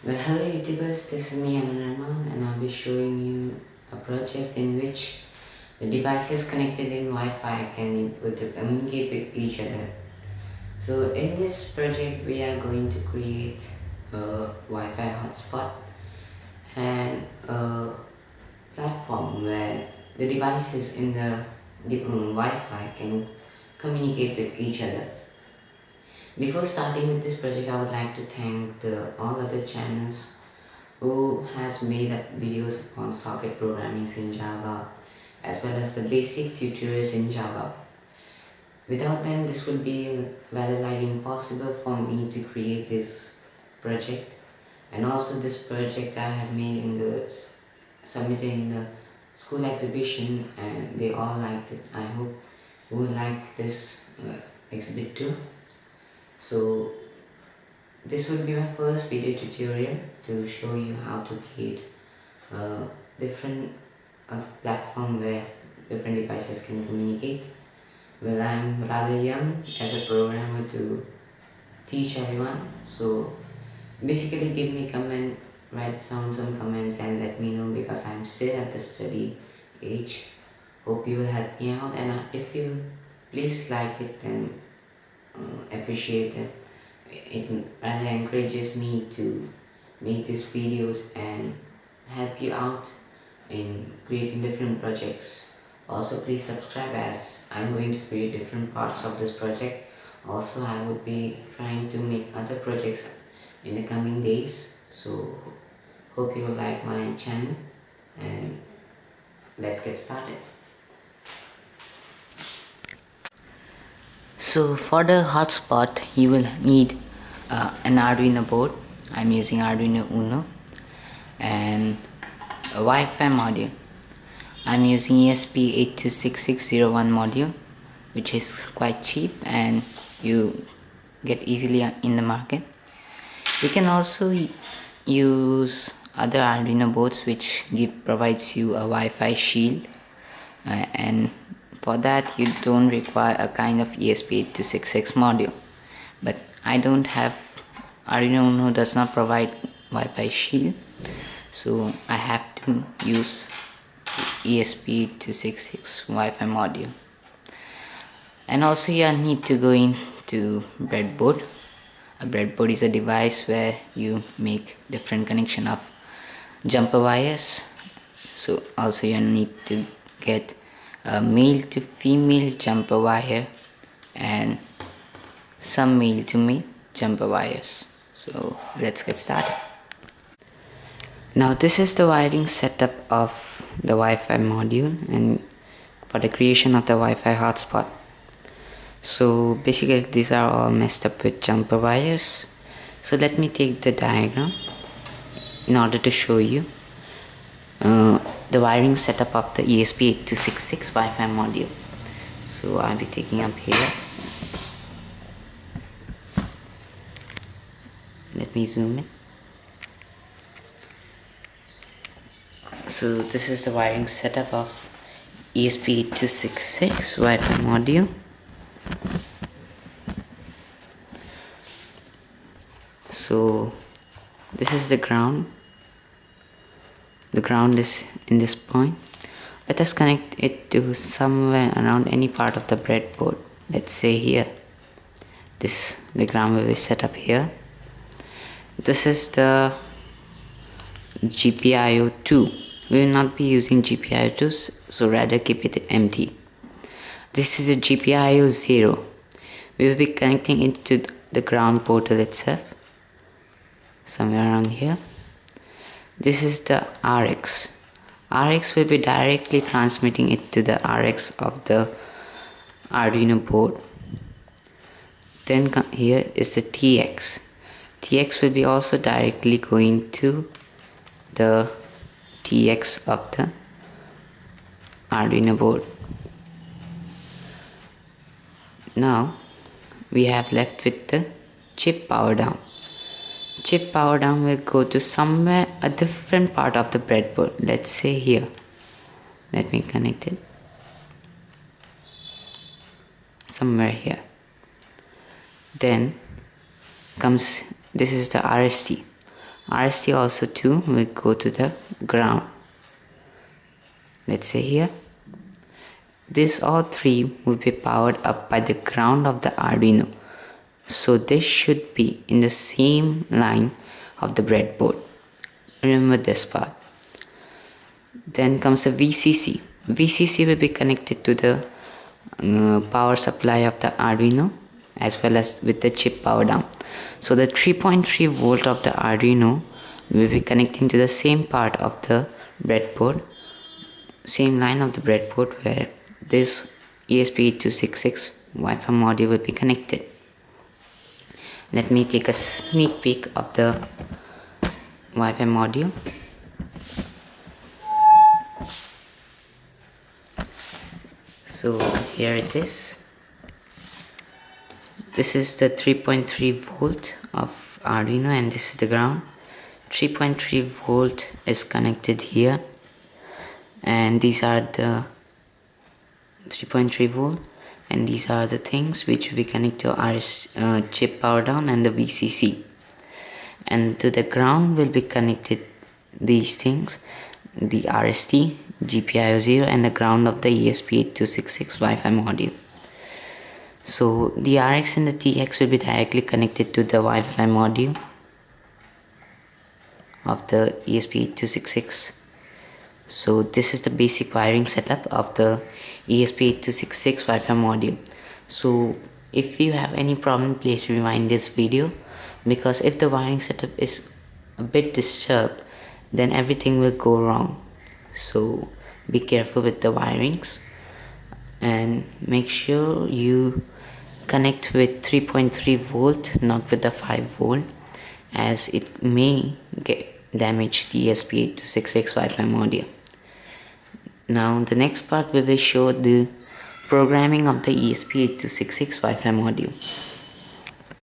Well, hello YouTubers, this is me, Aman, and I'll be showing you a project in which the devices connected in Wi-Fi can input to communicate with each other. So in this project, we are going to create a Wi-Fi hotspot and a platform where the devices in the Wi-Fi can communicate with each other. Before starting with this project, I would like to thank all other channels who has made up videos on socket programming in Java as well as the basic tutorials in Java. Without them, this would be rather like impossible for me to create this project. And also this project I have made in the submitted in the school exhibition and they all liked it. I hope you will like this exhibit too. So this will be my first video tutorial to show you how to create a different platform where different devices can communicate. Well, I'm rather young as a programmer to teach everyone, so basically give me comment, write down some comments and let me know because I'm still at the study age. Hope you will help me out, and if you please like it, then appreciate it. It rather encourages me to make these videos and help you out in creating different projects. Also, please subscribe as I'm going to create different parts of this project. Also, I would be trying to make other projects in the coming days. So hope you like my channel and let's get started. So for the hotspot, you will need an Arduino board. I'm using Arduino Uno and a Wi-Fi module. I'm using ESP826601 module, which is quite cheap and you get easily in the market. You can also use other Arduino boards which provides you a Wi-Fi shield, and for that you don't require a kind of ESP8266 module. But I don't have, Arduino Uno does not provide Wi-Fi shield, so I have to use ESP8266 Wi-Fi module. And also you need to go into breadboard. A breadboard is a device where you make different connection of jumper wires. So also you need to get a male to female jumper wire and some male to male jumper wires. So let's get started. Now this is the wiring setup of the Wi-Fi module and for the creation of the Wi-Fi hotspot. So basically these are all messed up with jumper wires. So let me take the diagram in order to show you the wiring setup of the ESP8266 Wi-Fi module. So I'll be taking up here. Let me zoom in. So this is the wiring setup of ESP8266 Wi-Fi module. So this is the ground. The ground is in this point. Let us connect it to somewhere around any part of the breadboard. Let's say here. The ground will be set up here. This is the GPIO2. We will not be using GPIO2, so rather keep it empty. This is a GPIO0. We will be connecting it to the ground portal itself, somewhere around here. This is the RX. RX will be directly transmitting it to the RX of the Arduino board. Then here is the TX. TX will be also directly going to the TX of the Arduino board. Now we have left with the chip power down. Chip power down will go to somewhere a different part of the breadboard. Let's say here. Let me connect it. Somewhere here. Then comes, this is the RST. RST also too will go to the ground. Let's say here. This all three will be powered up by the ground of the Arduino. So this should be in the same line of the breadboard. Remember this part. Then comes the VCC. VCC will be connected to the power supply of the Arduino as well as with the chip power down. So the 3.3 volt of the Arduino will be connecting to the same part of the breadboard, same line of the breadboard where this ESP8266 Wi-Fi module will be connected. Let me take a sneak peek of the Wi-Fi module. So here it is. This is the 3.3 volt of Arduino and this is the ground. 3.3 volt is connected here and these are the 3.3 volt and these are the things which will be connected to our chip power down and the VCC, and to the ground will be connected these things, the RST, GPIO 0 and the ground of the ESP8266 Wi-Fi module. So the RX and the TX will be directly connected to the Wi-Fi module of the ESP8266. So this is the basic wiring setup of the ESP8266 Wi-Fi module. So if you have any problem, please rewind this video, because if the wiring setup is a bit disturbed, then everything will go wrong. So be careful with the wirings and make sure you connect with 3.3 volt, not with the 5 volt, as it may damage the ESP8266 Wi-Fi module. Now the next part we will show the programming of the ESP8266 Wi-Fi module.